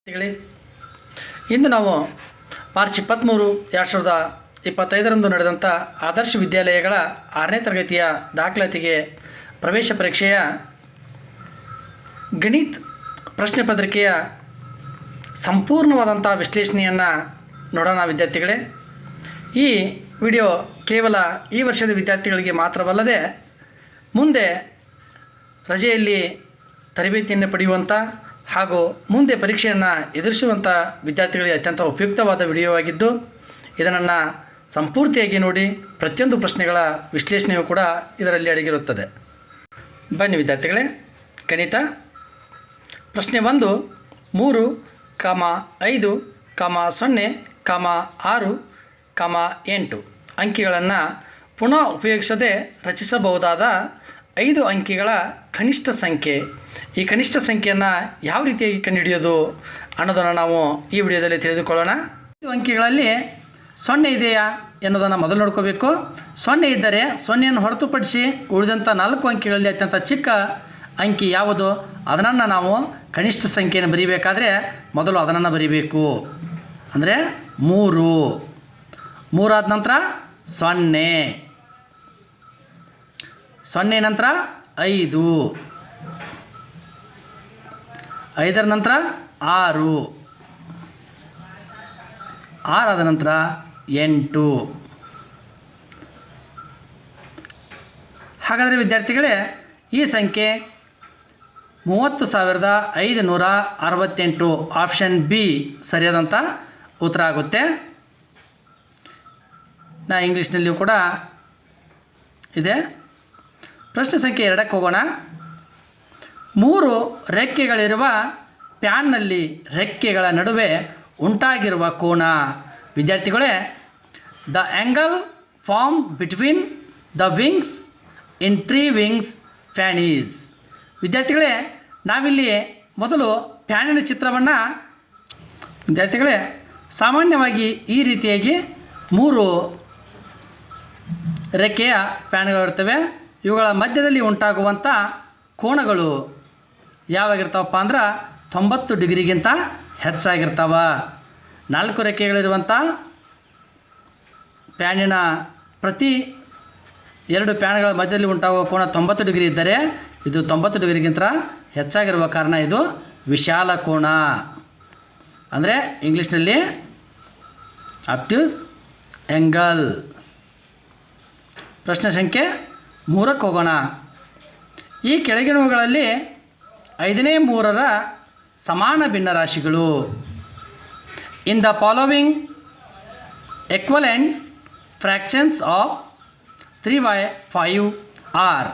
ಹೇಳಿ ಇಂದು ನಾವು ಮಾರ್ಚ್ 23, 2025ರಂದು ನಡೆದಂಥ ಆದರ್ಶ ವಿದ್ಯಾಲಯಗಳ 6ನೇ ತರಗತಿಯ ದಾಖಲಾತಿಗೆ ಪ್ರವೇಶ ಪರೀಕ್ಷೆಯ ಗಣಿತ ಪ್ರಶ್ನೆ ಪತ್ರಿಕೆಯ ಸಂಪೂರ್ಣವಾದಂಥ ವಿಶ್ಲೇಷಣೆಯನ್ನು ನೋಡೋಣ ವಿದ್ಯಾರ್ಥಿಗಳೇ. ಈ ವಿಡಿಯೋ ಕೇವಲ ಈ ವರ್ಷದ ವಿದ್ಯಾರ್ಥಿಗಳಿಗೆ ಮಾತ್ರವಲ್ಲದೆ ಮುಂದೆ ರಜೆಯಲ್ಲಿ ತರಬೇತಿಯನ್ನು ಪಡೆಯುವಂಥ ಹಾಗೂ ಮುಂದೆ ಪರೀಕ್ಷೆಯನ್ನು ಎದುರಿಸುವಂಥ ವಿದ್ಯಾರ್ಥಿಗಳಿಗೆ ಅತ್ಯಂತ ಉಪಯುಕ್ತವಾದ ವಿಡಿಯೋ ಆಗಿದ್ದು, ಇದನ್ನು ಸಂಪೂರ್ತಿಯಾಗಿ ನೋಡಿ. ಪ್ರತಿಯೊಂದು ಪ್ರಶ್ನೆಗಳ ವಿಶ್ಲೇಷಣೆಯೂ ಕೂಡ ಇದರಲ್ಲಿ ಅಡಗಿರುತ್ತದೆ. ಬನ್ನಿ ವಿದ್ಯಾರ್ಥಿಗಳೇ, ಗಣಿತ ಪ್ರಶ್ನೆ 1 3, 5, 0, 6, 8 ಅಂಕಿಗಳನ್ನು ಪುನಃ ಉಪಯೋಗಿಸದೆ ರಚಿಸಬಹುದಾದ 5 ಅಂಕಿಗಳ ಕನಿಷ್ಠ ಸಂಖ್ಯೆ. ಈ ಕನಿಷ್ಠ ಸಂಖ್ಯೆಯನ್ನು ಯಾವ ರೀತಿಯಾಗಿ ಕಂಡುಹಿಡಿಯೋದು ಅನ್ನೋದನ್ನು ನಾವು ಈ ವಿಡಿಯೋದಲ್ಲಿ ತಿಳಿದುಕೊಳ್ಳೋಣ. 5 ಅಂಕಿಗಳಲ್ಲಿ 0 ಇದೆಯಾ ಎನ್ನುವುದನ್ನು ಮೊದಲು ನೋಡ್ಕೋಬೇಕು. 0 ಇದ್ದರೆ 0ಯನ್ನು ಹೊರತುಪಡಿಸಿ ಉಳಿದಂಥ 4 ಅಂಕಿಗಳಲ್ಲಿ ಅತ್ಯಂತ ಚಿಕ್ಕ ಅಂಕಿ ಯಾವುದು, ಅದನ್ನು ನಾವು ಕನಿಷ್ಠ ಸಂಖ್ಯೆಯನ್ನು ಬರೀಬೇಕಾದ್ರೆ ಮೊದಲು ಅದನ್ನು ಬರೀಬೇಕು. ಅಂದರೆ 3 ಆದ ನಂತರ 0, 0 ನಂತರ 5, 5ರ ನಂತರ 6, 6 ಆದ ನಂತರ 8. ಹಾಗಾದರೆ ವಿದ್ಯಾರ್ಥಿಗಳೇ, ಈ ಸಂಖ್ಯೆ 30,568 ಆಪ್ಷನ್ ಬಿ ಸರಿಯಾದಂಥ ಉತ್ತರ ಆಗುತ್ತೆ. ಇಂಗ್ಲೀಷ್ನಲ್ಲಿಯೂ ಕೂಡ ಇದೆ. ಪ್ರಶ್ನೆ ಸಂಖ್ಯೆ 2ಕ್ಕೆ ಹೋಗೋಣ. 3 ರೆಕ್ಕೆಗಳಿರುವ ಪ್ಯಾನ್ನಲ್ಲಿ ರೆಕ್ಕೆಗಳ ನಡುವೆ ಉಂಟಾಗಿರುವ ಕೋನ. ವಿದ್ಯಾರ್ಥಿಗಳೇ, the angle form between the wings in 3 wings fan is. ವಿದ್ಯಾರ್ಥಿಗಳೇ, ನಾವಿಲ್ಲಿ ಮೊದಲು ಫ್ಯಾನಿನ ಚಿತ್ರವನ್ನು ವಿದ್ಯಾರ್ಥಿಗಳೇ ಸಾಮಾನ್ಯವಾಗಿ ಈ ರೀತಿಯಾಗಿ 3 ರೆಕ್ಕೆಯ ಫ್ಯಾನ್ಗಳಿರ್ತವೆ. ಇವುಗಳ ಮಧ್ಯದಲ್ಲಿ ಉಂಟಾಗುವಂಥ ಕೋನಗಳು ಯಾವಾಗಿರ್ತಾವಪ್ಪ ಅಂದ್ರೆ 90 ಡಿಗ್ರಿಗಿಂತ ಹೆಚ್ಚಾಗಿರ್ತಾವ. 4 ರೆಕ್ಕೆಗಳಿರುವಂಥ ಫ್ಯಾನಿನ ಪ್ರತಿ 2 ಫ್ಯಾನ್ಗಳ ಮಧ್ಯದಲ್ಲಿ ಉಂಟಾಗುವ ಕೋನ 90 ಡಿಗ್ರಿ ಇದ್ದರೆ ಇದು 90 ಡಿಗ್ರಿಗಿಂತ ಹೆಚ್ಚಾಗಿರುವ ಕಾರಣ ಇದು ವಿಶಾಲ ಕೋನ. ಅಂದರೆ ಇಂಗ್ಲೀಷ್ನಲ್ಲಿ ಆಬ್ಟ್ಯೂಸ್ ಆ್ಯಂಗಲ್. ಪ್ರಶ್ನೆ ಸಂಖ್ಯೆ 3ಕ್ಕೆ ಹೋಗೋಣ. ಈ ಕೆಳಗಿನವುಗಳಲ್ಲಿ 5ನೇ 3ರ ಸಮಾನ ಭಿನ್ನರಾಶಿಗಳು. In the following equivalent fractions of 3/5 are.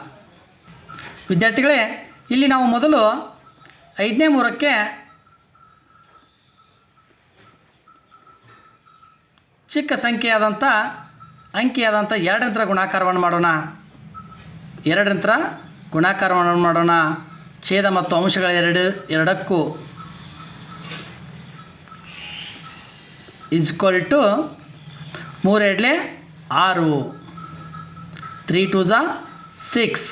ವಿದ್ಯಾರ್ಥಿಗಳೇ, ಇಲ್ಲಿ ನಾವು ಮೊದಲು 5ನೇ 3ಕ್ಕೆ ಚಿಕ್ಕ ಸಂಖ್ಯೆಯಾದಂಥ ಅಂಕಿಯಾದಂಥ 2ರ ಗುಣಾಕಾರವನ್ನು ಮಾಡೋಣ. 2ರ ಗುಣಾಕಾರವನ್ನು ಮಾಡೋಣ. ಛೇದ ಮತ್ತು ಅಂಶಗಳ ಎರಡಕ್ಕೂ ಈಕ್ವಲ್ ಟು 3 2 6, 3 2 6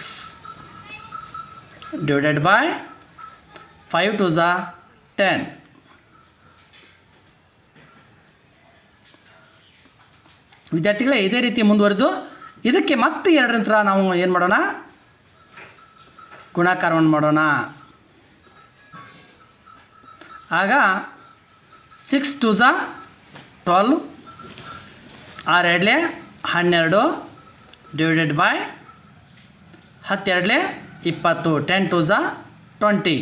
ಡಿವೈಡೆಡ್ ಬೈ 5 2 10. ವಿದ್ಯಾರ್ಥಿಗಳೇ, ಇದೇ ರೀತಿ ಮುಂದುವರೆದು ಇದಕ್ಕೆ ಮತ್ತೆ 2ರ ನಾವು ಏನು ಮಾಡೋಣ, ಗುಣಾಕಾರವನ್ನು ಮಾಡೋಣ. ಆಗ 6 2 12, 6 2 12 divided by 10 2 20, 10 2 20.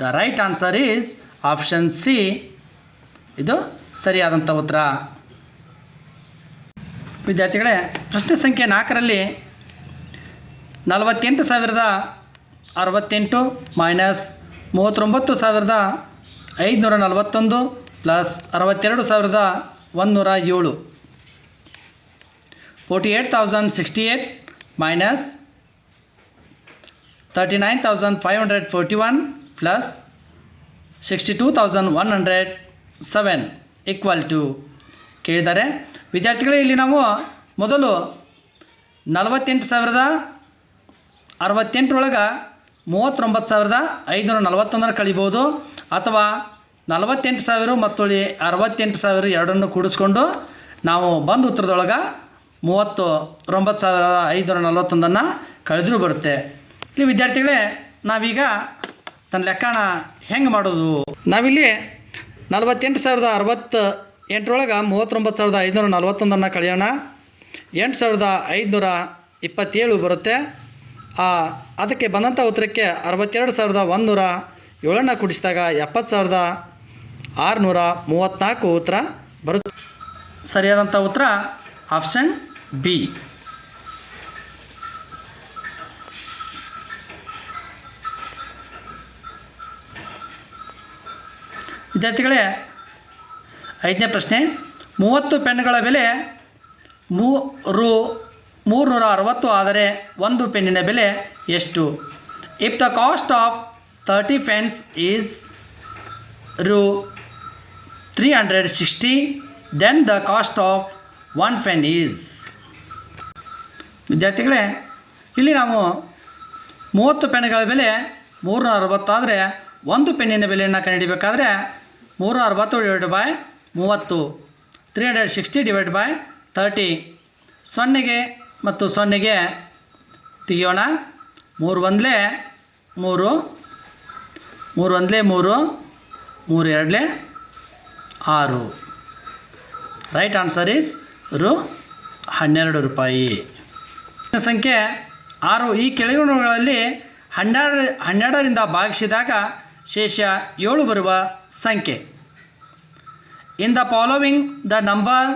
The right answer is option C. ಇದು ಸರಿಯಾದಂಥ ಉತ್ತರ. ವಿದ್ಯಾರ್ಥಿಗಳೇ, ಪ್ರಶ್ನೆ ಸಂಖ್ಯೆ 4ರಲ್ಲಿ 48,068 minus 39,541 plus 62,107. 48,068 minus 39,541 plus 62,107 equal to ಕೇಳಿದ್ದಾರೆ. ವಿದ್ಯಾರ್ಥಿಗಳೇ, ಇಲ್ಲಿ ನಾವು ಮೊದಲು 48,068 39,541 ಕಳಿಬೋದು, ಅಥವಾ 48,000 ಮತ್ತು 68,000 ಎರಡನ್ನು ಕೂಡಿಸ್ಕೊಂಡು ನಾವು ಬಂದ ಉತ್ತರದೊಳಗೆ 39,541 ಕಳೆದರೂ ಬರುತ್ತೆ. ಇಲ್ಲಿ ವಿದ್ಯಾರ್ಥಿಗಳೇ, ನಾವೀಗ ತನ್ನ ಲೆಕ್ಕನ ಹೆಂಗೆ ಮಾಡೋದು? ನಾವಿಲ್ಲಿ 48,068ರೊಳಗೆ 39,541 ಕಳೆಯೋಣ. 8,527 ಬರುತ್ತೆ. ಅದಕ್ಕೆ ಬಂದಂಥ ಉತ್ತರಕ್ಕೆ 62,107 ಕೂಡಿಸಿದಾಗ 70,634 ಉತ್ತರ ಬರುತ್ತೆ. ಸರಿಯಾದಂಥ ಉತ್ತರ ಆಪ್ಷನ್ ಬಿ. ವಿದ್ಯಾರ್ಥಿಗಳೇ, 5ನೇ ಪ್ರಶ್ನೆ. 30 ಪೆನ್ನುಗಳ ಬೆಲೆ ₹360 ಆದರೆ ಒಂದು ಪೆನ್ನಿನ ಬೆಲೆ ಎಷ್ಟು? If the cost of 30 pens is ₹360, then the cost of 1 pen is. ವಿದ್ಯಾರ್ಥಿಗಳೇ, ಇಲ್ಲಿ ನಾವು 30 ಪೆನ್ನುಗಳ ಬೆಲೆ 360 ಆದರೆ ಒಂದು ಪೆನ್ನಿನ ಬೆಲೆಯನ್ನು ಕಂಡುಹಿಡಿಯಬೇಕಾದ್ರೆ 360 / 30, 360 / 30. 0ಗೆ ಮತ್ತು 0ಗೆ ತೆಗೆಯೋಣ. 3 1 3, 3 1 3, 3 2 6. Right answer is ₹12. ಸಂಖ್ಯೆ 6. ಈ ಕೆಳಗಿನವುಗಳಲ್ಲಿ 12ರಿಂದ ಭಾಗಿಸಿದಾಗ ಶೇಷ 7 ಬರುವ ಸಂಖ್ಯೆ. ಇನ್ the following the number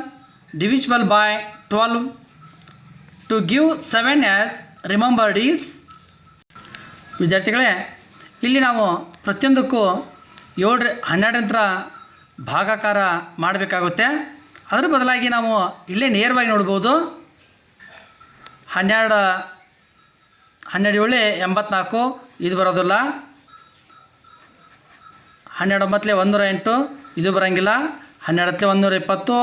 divisible by 12 to give 7 as remembered is. ವಿದ್ಯಾರ್ಥಿಗಳೇ, ಇಲ್ಲಿ ನಾವು ಪ್ರತಿಯೊಂದಕ್ಕೂ 12ರಿಂದ ಭಾಗಾಕಾರ ಮಾಡಬೇಕಾಗುತ್ತೆ. ಅದರ ಬದಲಾಗಿ ನಾವು ಇಲ್ಲೇ ನೇರವಾಗಿ ನೋಡ್ಬೋದು. 12 7 84 ಇದು ಬರೋದಿಲ್ಲ. 12 9 108 ಇದು ಬರೋಂಗಿಲ್ಲ. 12 120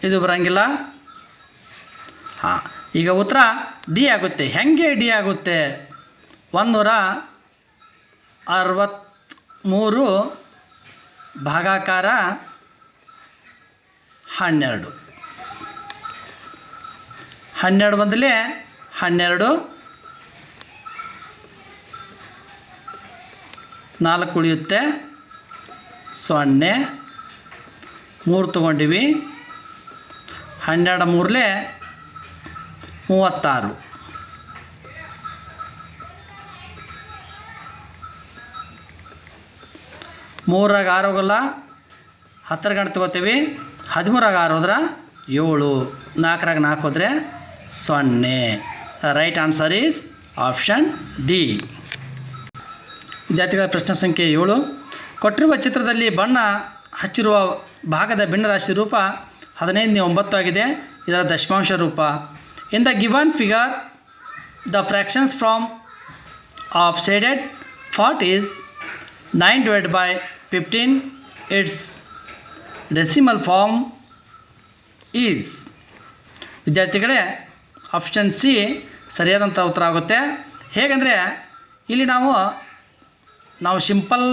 ಇದು ಬರೋಂಗಿಲ್ಲ. ಈಗ ಉತ್ತರ ಡಿ ಆಗುತ್ತೆ. ಹೆಂಗೆ ಡಿ ಆಗುತ್ತೆ? 163 ಭಾಗಾಕಾರ 12. 12 ಬಂದಲೇ 12, 4 ಉಳಿಯುತ್ತೆ. 0 3 ತೊಗೊಂಡಿವಿ. 12 3 36. 3 6 ಹೋಗಲ್ಲ. 10 ಗಂಟೆ ತೊಗೋತೀವಿ. 13 6 ಹೋದ್ರೆ 7, 4 4 ಹೋದರೆ 0. Right answer is option D. ವಿದ್ಯಾರ್ಥಿಗಳ ಪ್ರಶ್ನೆ ಸಂಖ್ಯೆ 7. ಕೊಟ್ಟಿರುವ ಚಿತ್ರದಲ್ಲಿ ಬಣ್ಣ ಹಚ್ಚಿರುವ ಭಾಗದ ಭಿನ್ನರಾಶಿ ರೂಪ 15/9 ಆಗಿದೆ. ಇದರ ದಶಮಾಂಶ ರೂಪ. In the given figure the fractions from of shaded part is 9/15. It's decimal form is. ವಿದ್ಯಾರ್ಥಿಗಳೇ, ಆಪ್ಷನ್ ಸಿ ಸರಿಯಾದಂಥ ಉತ್ತರ ಆಗುತ್ತೆ. ಹೇಗೆಂದರೆ ಇಲ್ಲಿ ನಾವು ಸಿಂಪಲ್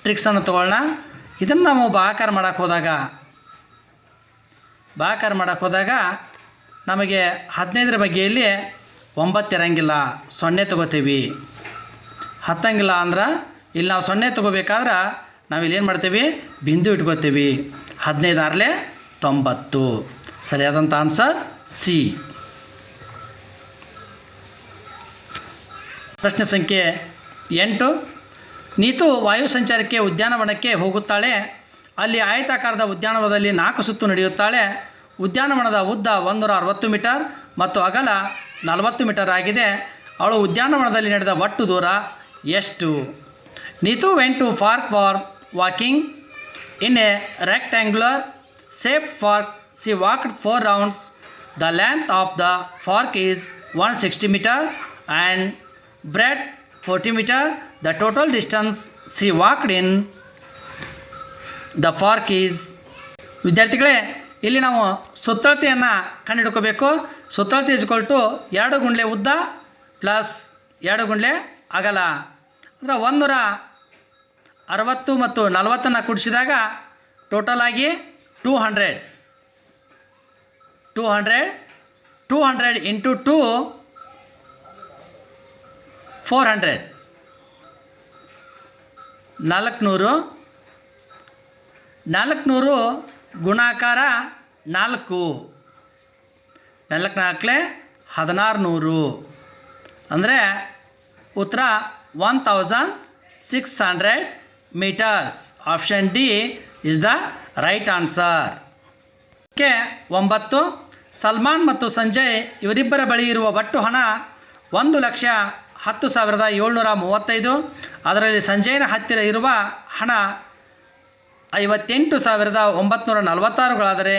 ಟ್ರಿಕ್ಸನ್ನು ತಗೊಳ್ಳೋಣ. ಇದನ್ನು ನಾವು ಭಾಗಾಕಾರ ಮಾಡೋಕ್ಕೆ ಹೋದಾಗ ನಮಗೆ 15ರ ಬಗ್ಗೆಯಲ್ಲಿ 9 ಇರೋಂಗಿಲ್ಲ. 0 ತೊಗೋತೀವಿ. ಹತ್ತಂಗಿಲ್ಲ ಅಂದ್ರೆ ಇಲ್ಲಿ ನಾವು 0 ತೊಗೋಬೇಕಾದ್ರೆ ನಾವಿಲ್ಲಿ ಏನು ಮಾಡ್ತೀವಿ? ಬಿಂದು ಇಟ್ಕೋತೀವಿ. 15 6 90. ಸರಿಯಾದಂಥ ಆನ್ಸರ್ ಸಿ. ಪ್ರಶ್ನೆ ಸಂಖ್ಯೆ 8. ನೀತು ವಾಯು ಸಂಚಾರಕ್ಕೆ ಉದ್ಯಾನವನಕ್ಕೆ ಹೋಗುತ್ತಾಳೆ. ಅಲ್ಲಿ ಆಯತಾಕಾರದ ಉದ್ಯಾನವನದಲ್ಲಿ 4 ಸುತ್ತು ನಡೆಯುತ್ತಾಳೆ. ಉದ್ಯಾನವನದ ಉದ್ದ 160 ಮೀಟರ್ ಮತ್ತು ಅಗಲ 40 ಮೀಟರ್ ಆಗಿದೆ. ಅವಳು ಉದ್ಯಾನವನದಲ್ಲಿ ನಡೆದ ಒಟ್ಟು ದೂರ ಎಷ್ಟು? Neetu went to park for walking in a rectangular shaped park. She walked 4 rounds. The length of the park is 160 meter and breadth 40 meter. The total distance she walked in the park is. ವಿದ್ಯಾರ್ಥಿಗಳೇ, ಇಲ್ಲಿ ನಾವು ಸುತ್ತಳತೆಯನ್ನು ಕಂಡುಹಿಡ್ಕೋಬೇಕು. ಸುತ್ತಳತೆ = 2 ಗುಂಡ್ಲೆ ಉದ್ದ plus 2 ಗುಂಡ್ಲೆ ಅಗಲ. ಅಂದರೆ 160 ಮತ್ತು 40 ಕೂಡಿಸಿದಾಗ total ಆಗಿ 200 into 2 400 400 ಗುಣಾಕಾರ 4 4 1600 ಅಂದರೆ ಉತ್ತರ 1600 metres. Option D is the right answer. ಕೆ 9 ಸಲ್ಮಾನ್ ಮತ್ತು ಸಂಜಯ್ ಇವರಿಬ್ಬರ ಬಳಿ ಇರುವ ಒಟ್ಟು ಹಣ 1,10,735. ಅದರಲ್ಲಿ ಸಂಜಯ್ನ ಹತ್ತಿರ ಇರುವ ಹಣ 58,946ಗಳಾದರೆ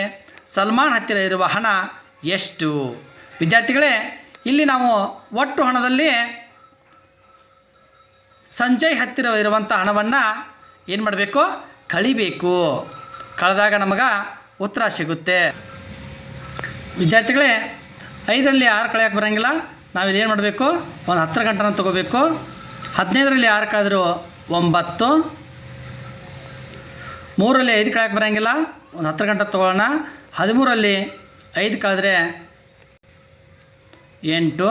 ಸಲ್ಮಾನ್ ಹತ್ತಿರ ಇರುವ ಹಣ ಎಷ್ಟು? ವಿದ್ಯಾರ್ಥಿಗಳೇ, ಇಲ್ಲಿ ನಾವು ಒಟ್ಟು ಹಣದಲ್ಲಿ ಸಂಜಯ್ ಹತ್ತಿರ ಇರುವಂಥ ಹಣವನ್ನು ಏನು ಮಾಡಬೇಕು? ಕಳಿಬೇಕು. ಕಳೆದಾಗ ನಮಗೆ ಉತ್ತರ ಸಿಗುತ್ತೆ. ವಿದ್ಯಾರ್ಥಿಗಳೇ, 5ರಲ್ಲಿ 6 ಕಳೆಯೋಕ್ಕೆ ಬರೋಂಗಿಲ್ಲ. ನಾವಿಲ್ಲಿ ಏನು ಮಾಡಬೇಕು? ಒಂದು 10 ಗಂಟೆನ ತೊಗೋಬೇಕು. 15ರಲ್ಲಿ 6 ಕಳೆದ್ರು 9. 3ರಲ್ಲಿ 5 ಕಳೆಯೋಕ್ಕೆ ಬರೋಂಗಿಲ್ಲ. ಒಂದು 10 ಗಂಟೆ ತೊಗೊಳ್ಳೋಣ. 13ರಲ್ಲಿ 5 ಕಳೆದ್ರೆ 8.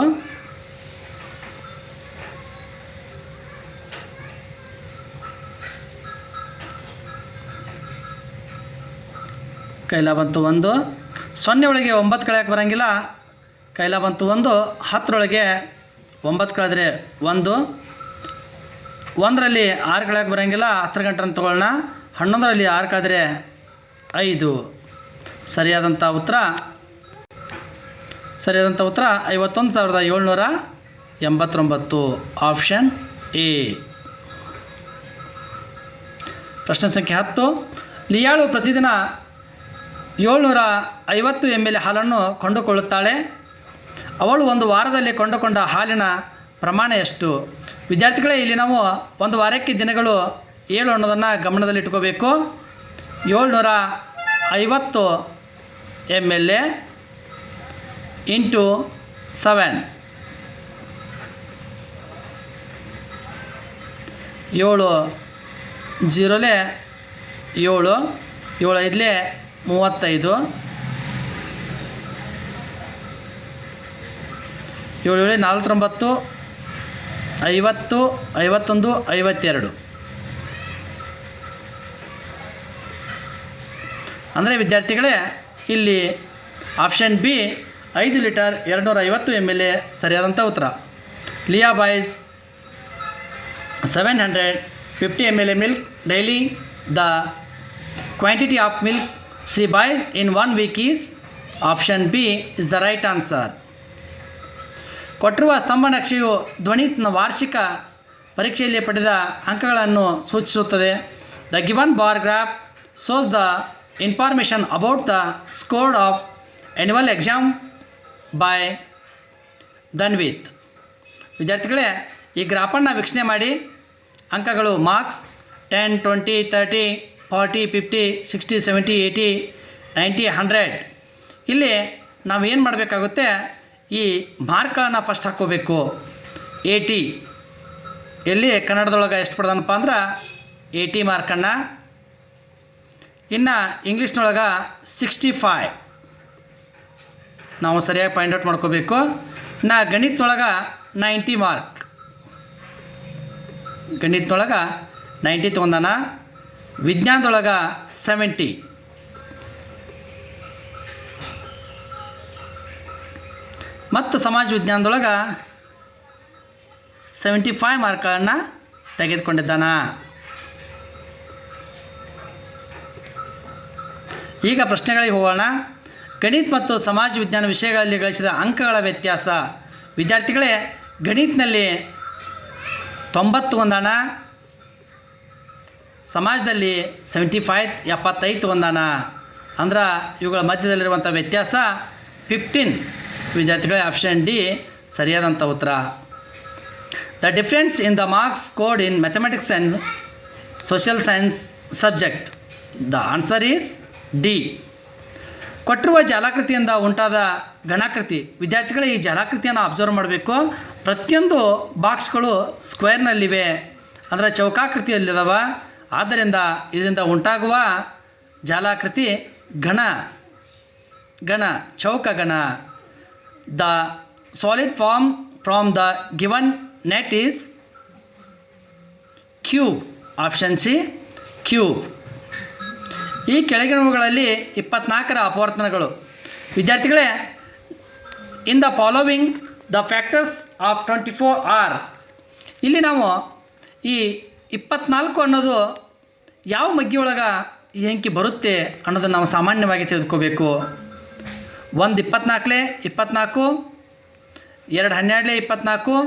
ಕೈಲ ಬಂತು 1. 0 ಒಳಗೆ 9 ಕಳೆಯೋಕ್ಕೆ ಬರೋಂಗಿಲ್ಲ. ಕೈಲ ಬಂತು 1. 10ರೊಳಗೆ 9 ಕಳೆದ್ರೆ 1. 1ರಲ್ಲಿ 6 ಕಳೆಯೋಕ್ಕೆ ಬರೋಂಗಿಲ್ಲ. 10 ಗಂಟೆನ ತೊಗೊಳ್ಳೋಣ. 11ರಲ್ಲಿ 6 ಕಳೆದ್ರೆ 5. ಸರಿಯಾದಂಥ ಉತ್ತರ 51,789. Option A. ಪ್ರಶ್ನೆ ಸಂಖ್ಯೆ 10. ಲಿಯಾಳು ಪ್ರತಿದಿನ 750 ml ಹಾಲನ್ನು ಕೊಂಡುಕೊಳ್ಳುತ್ತಾಳೆ. ಅವಳು ಒಂದು ವಾರದಲ್ಲಿ ಕೊಂಡುಕೊಂಡ ಹಾಲಿನ ಪ್ರಮಾಣ ಎಷ್ಟು? ವಿದ್ಯಾರ್ಥಿಗಳೇ, ಇಲ್ಲಿ ನಾವು ಒಂದು ವಾರಕ್ಕೆ ದಿನಗಳು 7 ಅನ್ನೋದನ್ನು ಗಮನದಲ್ಲಿಟ್ಕೋಬೇಕು. 750 ml ಇಂಟು 7. 7 ಜೀರೋಲೆ 7, 7 ಐದಲೇ 35, 7 7 49, 50, 51, 52. ಅಂದರೆ ವಿದ್ಯಾರ್ಥಿಗಳೇ, ಇಲ್ಲಿ ಆಪ್ಷನ್ ಬಿ 5 ಲೀಟರ್ 250 ml ಸರಿಯಾದಂಥ ಉತ್ತರ. Leah buys 750 ml milk daily. The quantity of milk she buys in 1 week is option B is the right answer. ಕೊಟ್ಟಿರುವ ಸ್ತಂಭ ನಕ್ಷೆಯು ಧ್ವನಿತ್ನ ವಾರ್ಷಿಕ ಪರೀಕ್ಷೆಯಲ್ಲಿ ಪಡೆದ ಅಂಕಗಳನ್ನು ಸೂಚಿಸುತ್ತದೆ. The given bar graph shows the information about the score of annual exam by Dhanvith. ವಿದ್ಯಾರ್ಥಿಗಳೇ, ಈ ಗ್ರಾಫನ್ನು ವೀಕ್ಷಣೆ ಮಾಡಿ ಅಂಕಗಳು ಮಾರ್ಕ್ಸ್ 10, 20, 30, 40, 50, 60, 70, 80, 90, 100. ಇಲ್ಲಿ ನಾವು ಏನು ಮಾಡಬೇಕಾಗುತ್ತೆ? ಈ ಮಾರ್ಕನ್ನು ಫಸ್ಟ್ ಹಾಕ್ಕೋಬೇಕು. 80 ಎಲ್ಲಿ ಕನ್ನಡದೊಳಗೆ ಎಷ್ಟು ಪಡೆದನಪ್ಪ ಅಂದ್ರೆ 80 ಮಾರ್ಕನ್ನು. ಇನ್ನು ಇಂಗ್ಲೀಷ್ನೊಳಗೆ 65 ನಾವು ಸರಿಯಾಗಿ ಪಾಯಿಂಟ್ ಔಟ್ ಮಾಡ್ಕೋಬೇಕು. ಇನ್ನು ಗಣಿತದೊಳಗೆ 90 ಮಾರ್ಕ್. ಗಣಿತದೊಳಗೆ 90 ತೊಗೊಂಡಾನ. ವಿಜ್ಞಾನದೊಳಗೆ 70. ಮತ್ತು ಸಮಾಜ ವಿಜ್ಞಾನದೊಳಗೆ 75 ಮಾರ್ಕ್ಗಳನ್ನು ತೆಗೆದುಕೊಂಡಿದ್ದಾನ. ಈಗ ಪ್ರಶ್ನೆಗಳಿಗೆ ಹೋಗೋಣ. ಗಣಿತ ಮತ್ತು ಸಮಾಜ ವಿಜ್ಞಾನ ವಿಷಯಗಳಲ್ಲಿ ಗಳಿಸಿದ ಅಂಕಗಳ ವ್ಯತ್ಯಾಸ. ವಿದ್ಯಾರ್ಥಿಗಳೇ, ಗಣಿತನಲ್ಲಿ 90 ತೊಗೊಂಡಾನ. ಸಮಾಜದಲ್ಲಿ 75 ತೊಗೊಂಡಾನ. ಅಂದ್ರೆ ಇವುಗಳ ಮಧ್ಯದಲ್ಲಿರುವಂಥ ವ್ಯತ್ಯಾಸ 15. ವಿದ್ಯಾರ್ಥಿಗಳೇ, ಆಪ್ಷನ್ ಡಿ ಸರಿಯಾದಂಥ ಉತ್ತರ. The difference in the marks scored in mathematics and social science subject. The answer is D. ಕೊಟ್ಟಿರುವ ಜಾಲಾಕೃತಿಯಿಂದ ಉಂಟಾದ ಘನಾಕೃತಿ. ವಿದ್ಯಾರ್ಥಿಗಳೇ ಈ ಜಾಲಾಕೃತಿಯನ್ನು ಅಬ್ಸರ್ವ್ ಮಾಡಬೇಕು. ಪ್ರತಿಯೊಂದು ಬಾಕ್ಸ್ಗಳು ಸ್ಕ್ವೇರ್ನಲ್ಲಿವೆ, ಅಂದರೆ ಚೌಕಾಕೃತಿಯಲ್ಲಿದ್ದಾವ. ಆದ್ದರಿಂದ ಇದರಿಂದ ಉಂಟಾಗುವ ಜಾಲಾಕೃತಿ ಘನ ಚೌಕಘನ. The solid form from the given net is cube. Option C cube. ಈ ಕೆಳಗಿನವುಗಳಲ್ಲಿ 24ರ ಅಪವರ್ತನಗಳು. ವಿದ್ಯಾರ್ಥಿಗಳೇ, in the following the factors of 24 are. ಇಲ್ಲಿ ನಾವು ಈ 24 ಅನ್ನೋದು ಯಾವ ಮಗ್ಗಿಯೊಳಗೆ ಈ ಅಂಕಿ ಬರುತ್ತೆ ಅನ್ನೋದನ್ನು ನಾವು ಸಾಮಾನ್ಯವಾಗಿ ತಿಳಿದುಕೋಬೇಕು. 1 24 24, 2 12 24,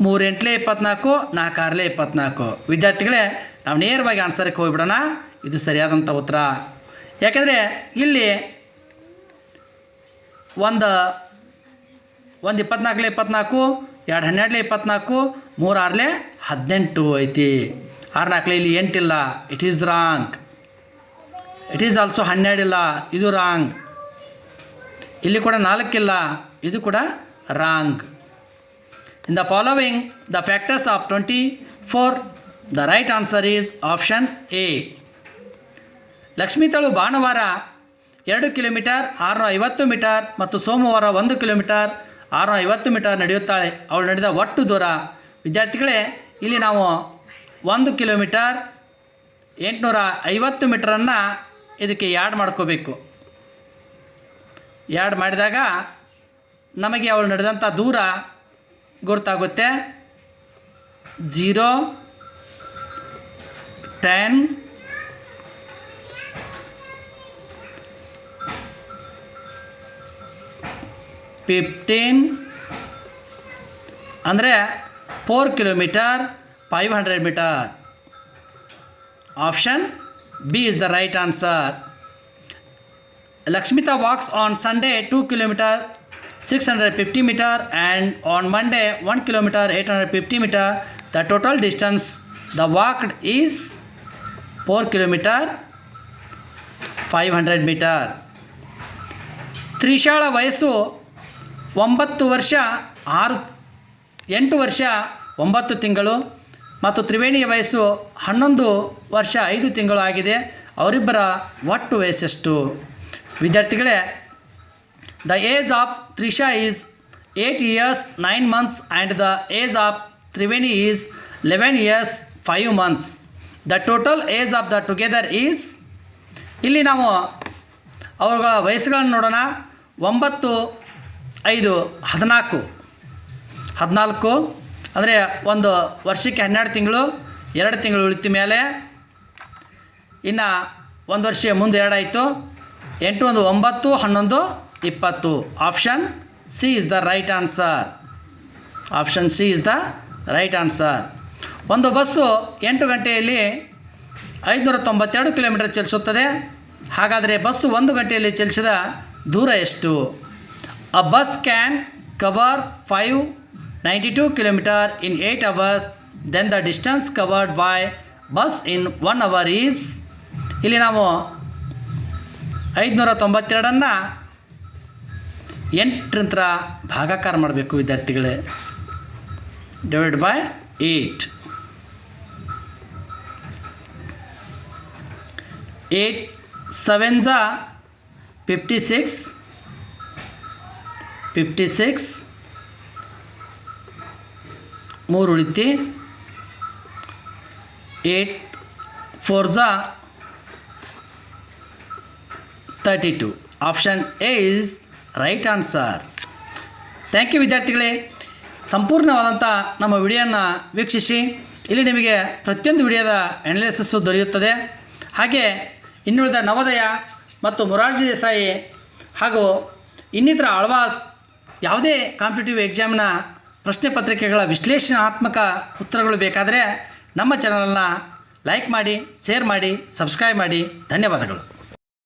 3 8 24, 4 6 24. ವಿದ್ಯಾರ್ಥಿಗಳೇ, ನಾವು ನೇರವಾಗಿ ಆನ್ಸರ್ಗೆ ಹೋಗಿಬಿಡೋಣ. ಇದು ಸರಿಯಾದಂಥ ಉತ್ತರ. ಯಾಕೆಂದರೆ ಇಲ್ಲಿ 1 24 24, 2 12 24, 3 6 18 ಐತಿ. 6 4 ಇಲ್ಲಿ 8 ಇಲ್ಲ, it is wrong. It is also 12 ಇಲ್ಲ, ಇದು ರಾಂಗ್. ಇಲ್ಲಿ ಕೂಡ 4 ಇಲ್ಲ, ಇದು ಕೂಡ wrong. In the following the factors of 24, the right answer is option A. ಲಕ್ಷ್ಮೀತಳು ಭಾನುವಾರ 2 ಕಿಲೋಮೀಟರ್ 650 ಮೀಟರ್ ಮತ್ತು ಸೋಮವಾರ 1 ಕಿಲೋಮೀಟರ್ 650 ಮೀಟರ್ ನಡೆಯುತ್ತಾಳೆ. ಅವಳು ನಡೆದ ಒಟ್ಟು ದೂರ. ವಿದ್ಯಾರ್ಥಿಗಳೇ, ಇಲ್ಲಿ ನಾವು 1 ಕಿಲೋಮೀಟರ್ 850 ಮೀಟರನ್ನು ಇದಕ್ಕೆ ಆ್ಯಡ್ ಮಾಡ್ಕೋಬೇಕು. ಆ್ಯಡ್ ಮಾಡಿದಾಗ ನಮಗೆ ಅವಳು ನಡೆದಂಥ ದೂರ ಗೊತ್ತಾಗುತ್ತೆ. 0, 10, 15 ಅಂದರೆ 4 kilometre 500 metre. Option B is the right answer. Lakshmita walks on Sunday 2 kilometer 650 meter and on Monday 1 kilometer 850 meter. The total distance the walked is 4 kilometer 500 meter. ತ್ರಿಶಾಳ ವಯಸ್ಸು 8 ವರ್ಷ 9 ತಿಂಗಳು ಮತ್ತು ತ್ರಿವೇಣಿಯ ವಯಸ್ಸು 11 ವರ್ಷ 5 ತಿಂಗಳು ಆಗಿದೆ. ಅವರಿಬ್ಬರ ಒಟ್ಟು ವಯಸ್ಸೆಷ್ಟು? ವಿದ್ಯಾರ್ಥಿಗಳೇ, the age of Trisha is 8 years 9 months and the age of Triveni is 11 years 5 months. The total age of the together is. ಇಲ್ಲಿ ನಾವು ಅವರ ವಯಸ್ಸುಗಳನ್ನು ನೋಡೋಣ. 9 5 14 ಅಂದರೆ ಒಂದು ವರ್ಷಕ್ಕೆ 12 ತಿಂಗಳು, 2 ತಿಂಗಳು ಉಳಿದ ಮೇಲೆ ಇನ್ನು 1 ವರ್ಷ ಮುಂದೆ 2 ಆಯಿತು. 8 1 9 11 20. Option C is the right answer. Option C is the right answer. ಒಂದು ಬಸ್ಸು 8 ಗಂಟೆಯಲ್ಲಿ 592 ಕಿಲೋಮೀಟರ್ ಚಲಿಸುತ್ತದೆ. ಹಾಗಾದರೆ ಬಸ್ಸು 1 ಗಂಟೆಯಲ್ಲಿ ಚಲಿಸಿದ ದೂರ ಎಷ್ಟು? A bus can cover 592 kilometre in 8 hours. Then the distance covered by bus in 1 hour is. ಇಲ್ಲಿ ನಾವು 592 8ರಿಂದ ಭಾಗಾಕಾರ ಮಾಡಬೇಕು ವಿದ್ಯಾರ್ಥಿಗಳೇ. Divide by 8. 8 7s 56. 3 ಉಳಿತಿ. 8 4s 32. Option A is right answer. Thank you ವಿದ್ಯಾರ್ಥಿಗಳೇ. ಸಂಪೂರ್ಣವಾದಂಥ ನಮ್ಮ ವಿಡಿಯೋನ ವೀಕ್ಷಿಸಿ. ಇಲ್ಲಿ ನಿಮಗೆ ಪ್ರತಿಯೊಂದು ವಿಡಿಯೋದ ಅನಾಲಿಸಿಸ್ಸು ದೊರೆಯುತ್ತದೆ. ಹಾಗೆ ಇನ್ನುಳಿದ ನವೋದಯ ಮತ್ತು ಮೊರಾರ್ಜಿ ದೇಸಾಯಿ ಹಾಗೂ ಇನ್ನಿತರ ಆಳ್ವಾಸ್ ಯಾವುದೇ ಕಾಂಪಿಟೇಟಿವ್ ಎಕ್ಸಾಮ್ನ ಪ್ರಶ್ನೆ ಪತ್ರಿಕೆಗಳ ವಿಶ್ಲೇಷಣಾತ್ಮಕ ಉತ್ತರಗಳು ಬೇಕಾದರೆ ನಮ್ಮ ಚಾನಲನ್ನು ಲೈಕ್ ಮಾಡಿ, ಶೇರ್ ಮಾಡಿ, ಸಬ್ಸ್ಕ್ರೈಬ್ ಮಾಡಿ. ಧನ್ಯವಾದಗಳು.